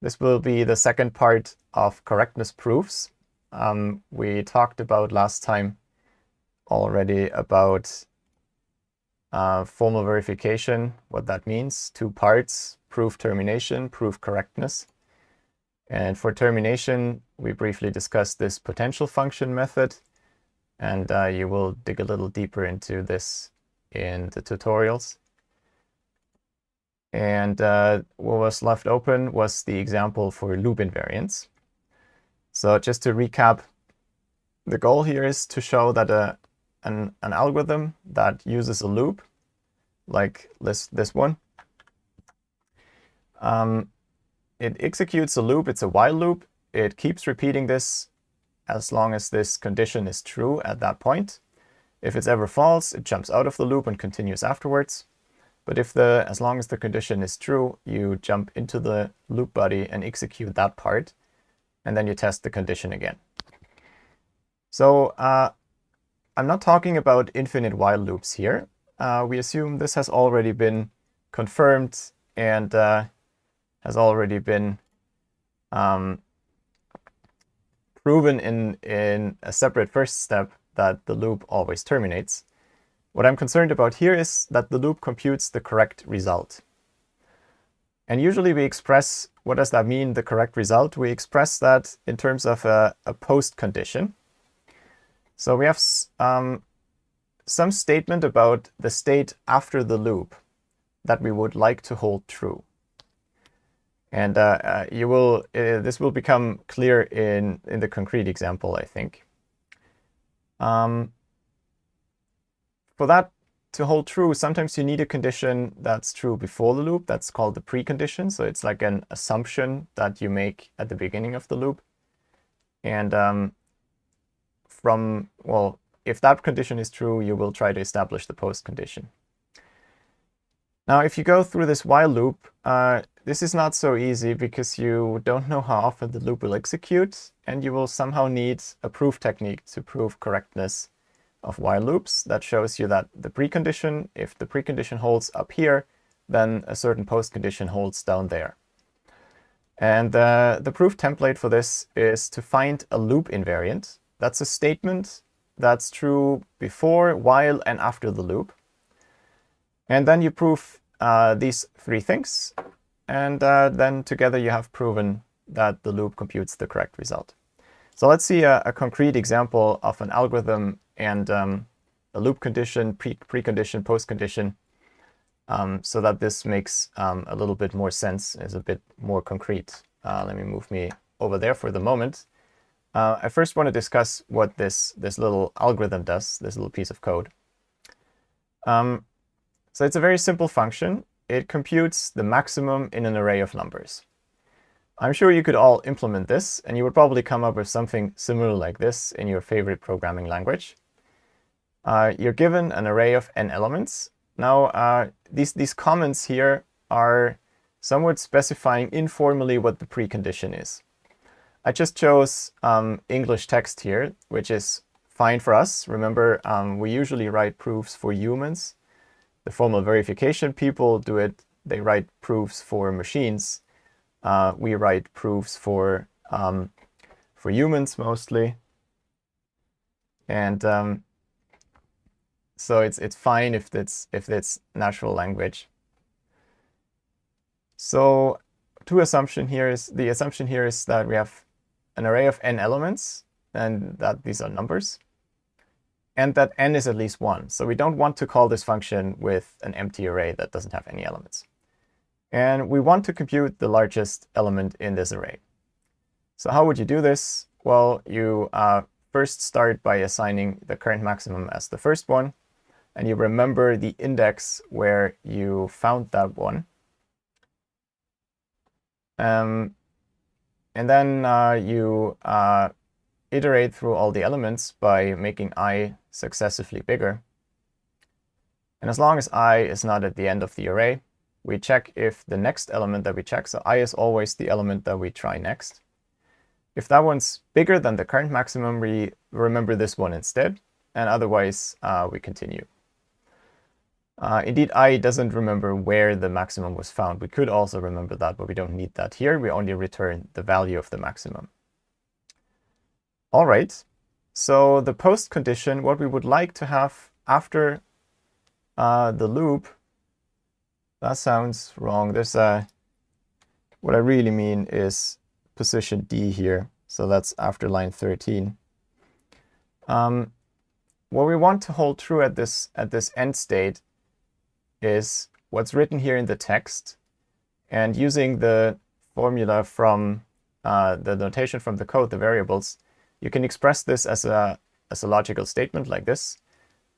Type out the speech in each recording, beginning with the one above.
This will be the second part of correctness proofs. We talked about last time already about formal verification, what that means, two parts, proof termination, proof correctness. And for termination, we briefly discussed this potential function method, and you will dig a little deeper into this in the tutorials. And what was left open was the example for loop invariance. So just to recap, the goal here is to show that an algorithm that uses a loop, like this one, it executes a loop. It's a while loop. It keeps repeating this as long as this condition is true at that point. If it's ever false, it jumps out of the loop and continues afterwards. But as long as the condition is true, you jump into the loop body and execute that part, and then you test the condition again. So I'm not talking about infinite while loops here. We assume this has already been confirmed and has already been proven in a separate first step that the loop always terminates. What I'm concerned about here is that the loop computes the correct result. And usually we express, what does that mean, the correct result? We express that in terms of a post condition. So we have some statement about the state after the loop that we would like to hold true. And this will become clear in the concrete example, I think. For that to hold true, sometimes you need a condition that's true before the loop. That's called the precondition. So it's like an assumption that you make at the beginning of the loop. And if that condition is true, you will try to establish the post condition. Now, if you go through this while loop, this is not so easy because you don't know how often the loop will execute, and you will somehow need a proof technique to prove correctness of while loops that shows you that the precondition, if the precondition holds up here, then a certain post condition holds down there. And the proof template for this is to find a loop invariant. That's a statement that's true before, while, and after the loop. And then you prove these three things, and then together you have proven that the loop computes the correct result. So let's see a concrete example of an algorithm and a loop condition, precondition, postcondition, so that this makes a little bit more sense, is a bit more concrete. Let me move me over there for the moment. I first want to discuss what this little algorithm does, this little piece of code. So it's a very simple function. It computes the maximum in an array of numbers. I'm sure you could all implement this, and you would probably come up with something similar like this in your favorite programming language. You're given an array of n elements. Now, these comments here are somewhat specifying informally what the precondition is. I just chose English text here, which is fine for us. Remember, we usually write proofs for humans. The formal verification people do it. They write proofs for machines. We write proofs for humans mostly. And so it's fine if it's natural language. So the assumption here is that we have an array of n elements, and that these are numbers, and that n is at least 1. So we don't want to call this function with an empty array that doesn't have any elements. And we want to compute the largest element in this array. So how would you do this? Well, you first start by assigning the current maximum as the first one, and you remember the index where you found that one. And then you iterate through all the elements by making I successively bigger. And as long as I is not at the end of the array, we check if the next element that we check, so I is always the element that we try next. If that one's bigger than the current maximum, we remember this one instead, and otherwise we continue. Indeed, I doesn't remember where the maximum was found. We could also remember that, but we don't need that here. We only return the value of the maximum. All right, so the post condition, what we would like to have after the loop, that sounds wrong. There's what I really mean is position D here. So that's after line 13. What we want to hold true at this end state is what's written here in the text, and using the formula from the notation from the code, the variables, you can express this as a logical statement like this.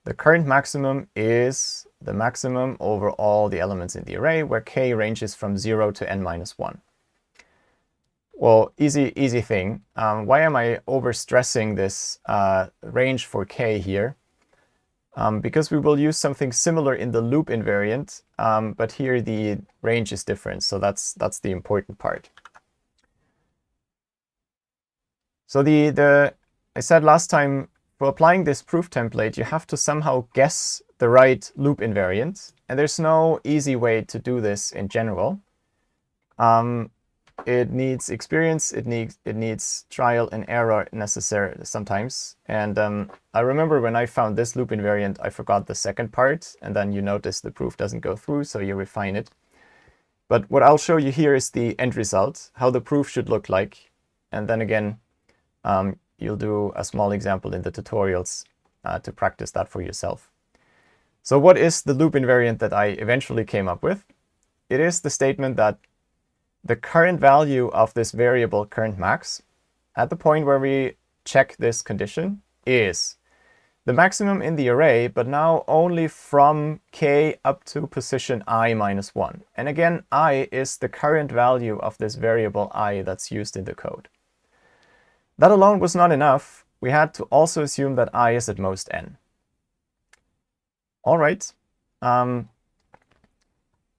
The current maximum is the maximum over all the elements in the array, where k ranges from 0 to n minus 1. Well, easy thing. Why am I overstressing this range for k here? Because we will use something similar in the loop invariant, but here the range is different, so that's the important part. So I said last time, for applying this proof template, you have to somehow guess the right loop invariant, and there's no easy way to do this in general. It needs experience, it needs trial and error necessary sometimes. And I remember when I found this loop invariant, I forgot the second part, and then you notice the proof doesn't go through, so you refine it. But what I'll show you here is the end result, how the proof should look like. And then again, you'll do a small example in the tutorials to practice that for yourself. So what is the loop invariant that I eventually came up with? It is the statement that the current value of this variable current max at the point where we check this condition is the maximum in the array, but now only from k up to position I minus 1. And again, I is the current value of this variable I that's used in the code. That alone was not enough. We had to also assume that I is at most n. All right.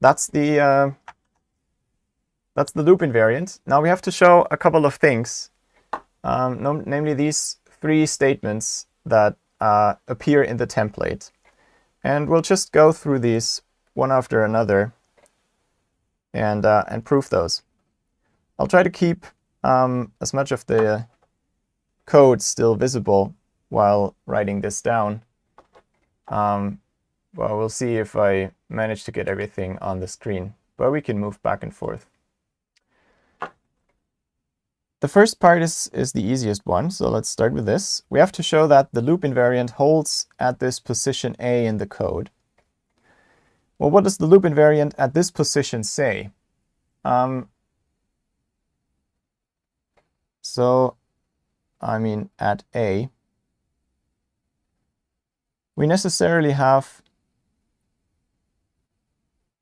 That's the loop invariant. Now we have to show a couple of things, namely these three statements that appear in the template. And we'll just go through these one after another and prove those. I'll try to keep as much of the code still visible while writing this down. Well, we'll see if I manage to get everything on the screen, but we can move back and forth. The first part is the easiest one, so let's start with this. We have to show that the loop invariant holds at this position A in the code. Well, what does the loop invariant at this position say? So, I mean, at A, we necessarily have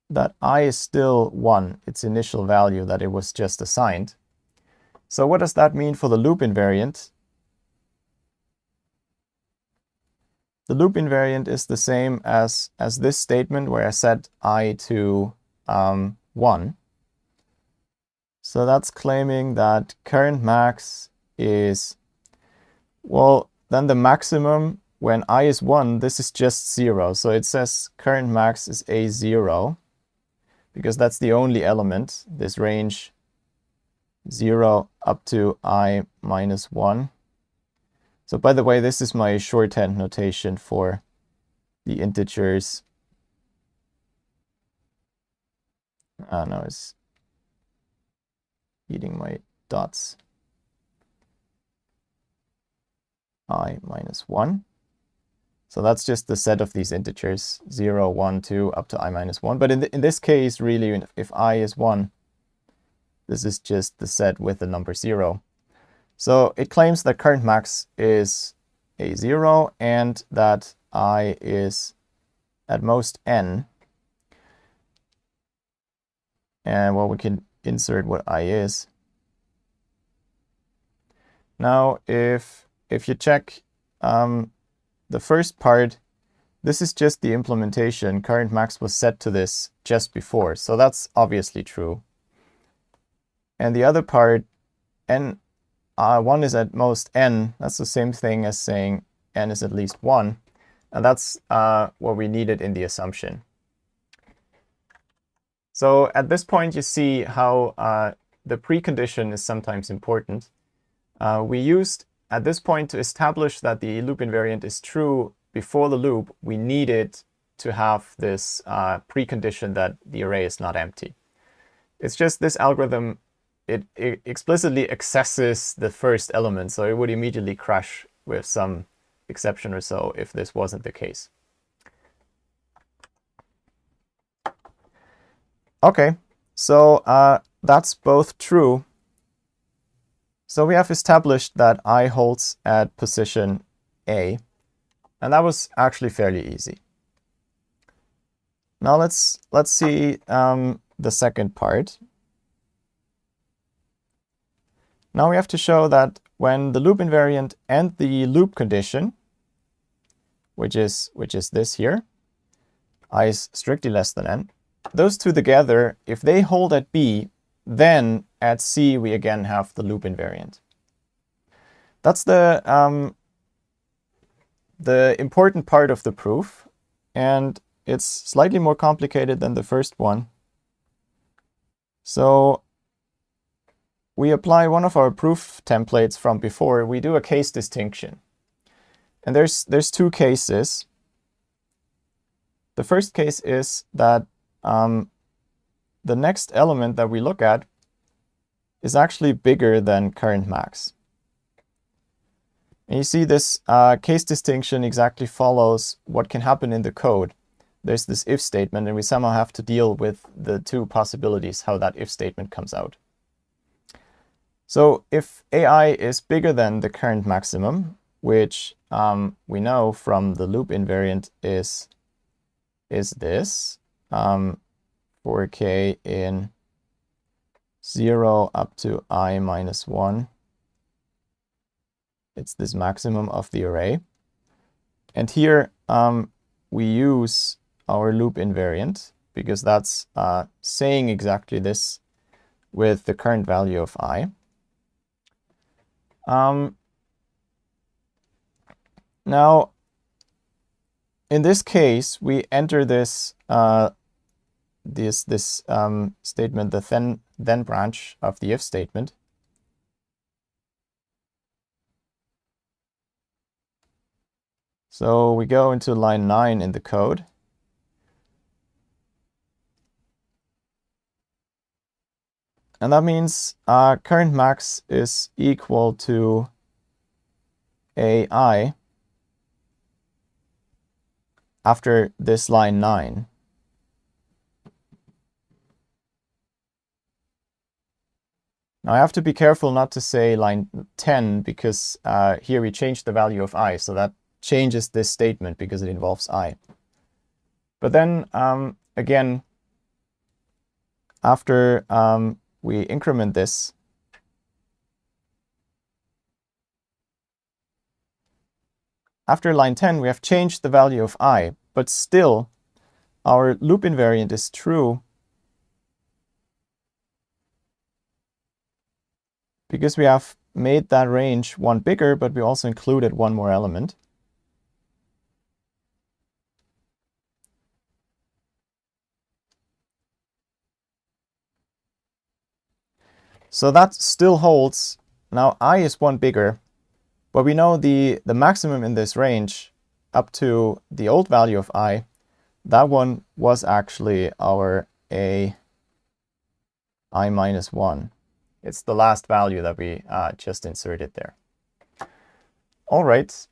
that I is still 1, its initial value that it was just assigned. So what does that mean for the loop invariant? The loop invariant is the same as this statement where I set I to 1. So that's claiming that current max is, well, then the maximum when I is 1, this is just 0. So it says current max is A0, because that's the only element, this range 0 up to I minus 1. So by the way, this is my shorthand notation for the integers. No, it's eating my dots. I minus 1. So that's just the set of these integers, 0, 1, 2, up to I minus 1. But in this case, really, if I is 1, this is just the set with the number 0. So it claims that current max is A0 and that I is at most n. And well, we can insert what I is. Now, if you check the first part, this is just the implementation. Current max was set to this just before, so that's obviously true. And the other part, n, 1 is at most n. That's the same thing as saying n is at least 1. And that's what we needed in the assumption. So at this point, you see how the precondition is sometimes important. We used, at this point, to establish that the loop invariant is true before the loop, we needed to have this precondition that the array is not empty. It's just this algorithm, it explicitly accesses the first element, so it would immediately crash with some exception or so if this wasn't the case. Okay, so that's both true. So we have established that I holds at position A, and that was actually fairly easy. Now let's see the second part. Now we have to show that when the loop invariant and the loop condition, which is this here, I is strictly less than n, those two together, if they hold at B, then at C we again have the loop invariant. That's the important part of the proof, and it's slightly more complicated than the first one. So we apply one of our proof templates from before. We do a case distinction. And there's two cases. The first case is that the next element that we look at is actually bigger than current max. And you see this case distinction exactly follows what can happen in the code. There's this if statement, and we somehow have to deal with the two possibilities how that if statement comes out. So if AI is bigger than the current maximum, which we know from the loop invariant is this, for k in 0 up to I minus 1. It's this maximum of the array. And here we use our loop invariant because that's saying exactly this with the current value of I. Now, in this case, we enter this statement, the then branch of the if statement. So we go into line 9 in the code. And that means current max is equal to AI after this line 9. Now I have to be careful not to say line 10 because here we change the value of I, so that changes this statement because it involves I. But then again, after we increment this, after line 10, we have changed the value of I, but still our loop invariant is true because we have made that range one bigger, but we also included one more element. So that still holds. Now I is one bigger, but we know the maximum in this range up to the old value of I, that one was actually our I minus 1. It's the last value that we just inserted there. All right.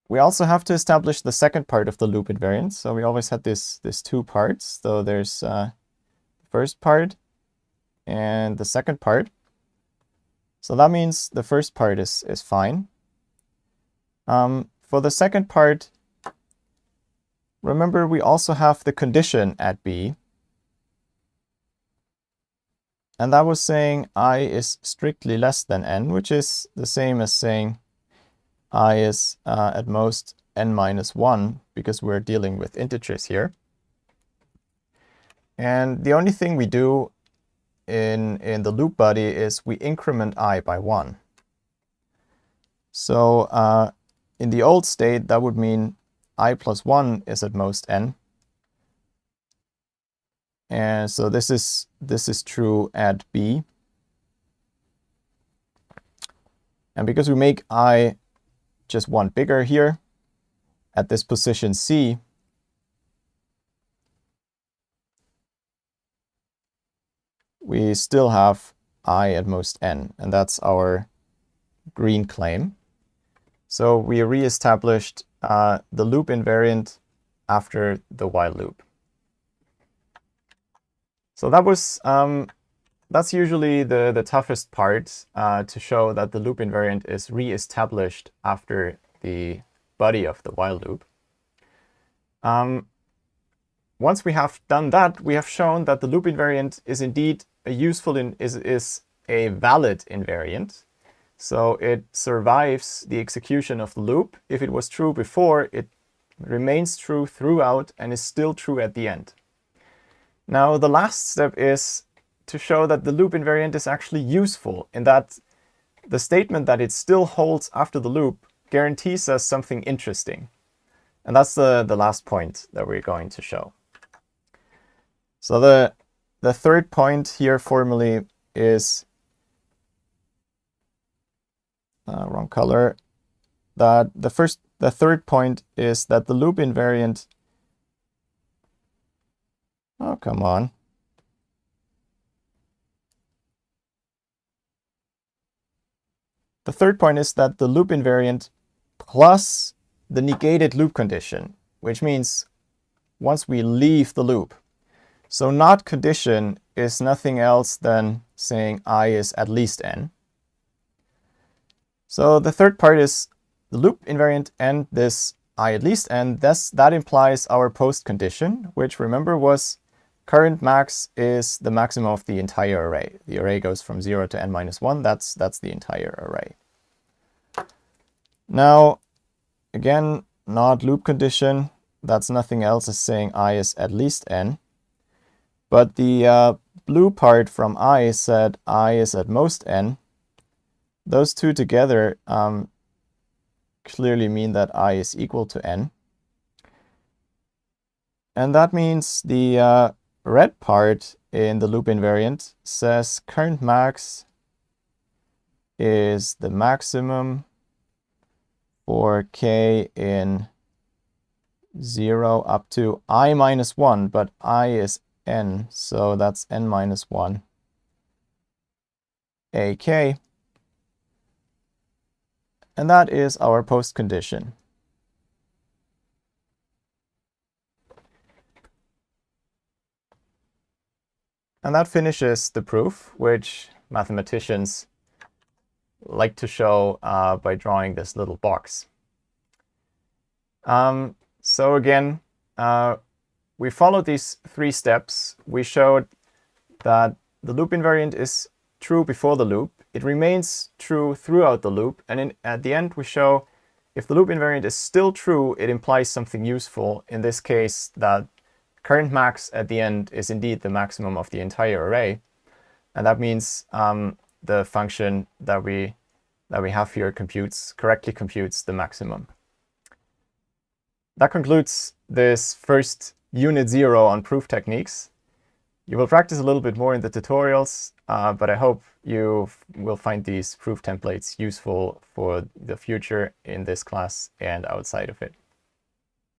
We also have to establish the second part of the loop invariant. So we always had this two parts. So there's the first part and the second part. So that means the first part is fine. For the second part, remember we also have the condition at B. And that was saying I is strictly less than n, which is the same as saying I is at most n minus 1, because we're dealing with integers here. And the only thing we do in the loop body is we increment I by 1. So in the old state, that would mean I plus 1 is at most n. And so this is true at B. And because we make I just one bigger here at this position C, we still have I at most n, and that's our green claim. So we reestablished the loop invariant after the while loop. So that was that's usually the toughest part, to show that the loop invariant is reestablished after the body of the while loop. Once we have done that, we have shown that the loop invariant is indeed is a valid invariant. So it survives the execution of the loop. If it was true before, it remains true throughout and is still true at the end. Now, the last step is to show that the loop invariant is actually useful, in that the statement that it still holds after the loop guarantees us something interesting. And that's the last point that we're going to show. So the third point here formally is wrong color. That the third point is that the loop invariant. Oh, come on. The third point is that the loop invariant plus the negated loop condition, which means once we leave the loop. So not condition is nothing else than saying I is at least n. So the third part is the loop invariant and this I at least n. That implies our post condition, which remember was current max is the maximum of the entire array. The array goes from 0 to n-1. That's the entire array. Now, again, not loop condition. That's nothing else as saying I is at least n. But the blue part from I said I is at most n. Those two together clearly mean that I is equal to n. And that means the red part in the loop invariant says current max is the maximum for k in 0 up to I minus 1, but I is n, so that's n minus 1 ak. And that is our post condition. And that finishes the proof, which mathematicians like to show by drawing this little box. So again, we followed these three steps. We showed that the loop invariant is true before the loop. It remains true throughout the loop. And at the end, we show if the loop invariant is still true, it implies something useful. In this case, that current max at the end is indeed the maximum of the entire array. And that means the function that we have here correctly computes the maximum. That concludes this first Unit 0 on proof techniques. You will practice a little bit more in the tutorials, but I hope you will find these proof templates useful for the future in this class and outside of it.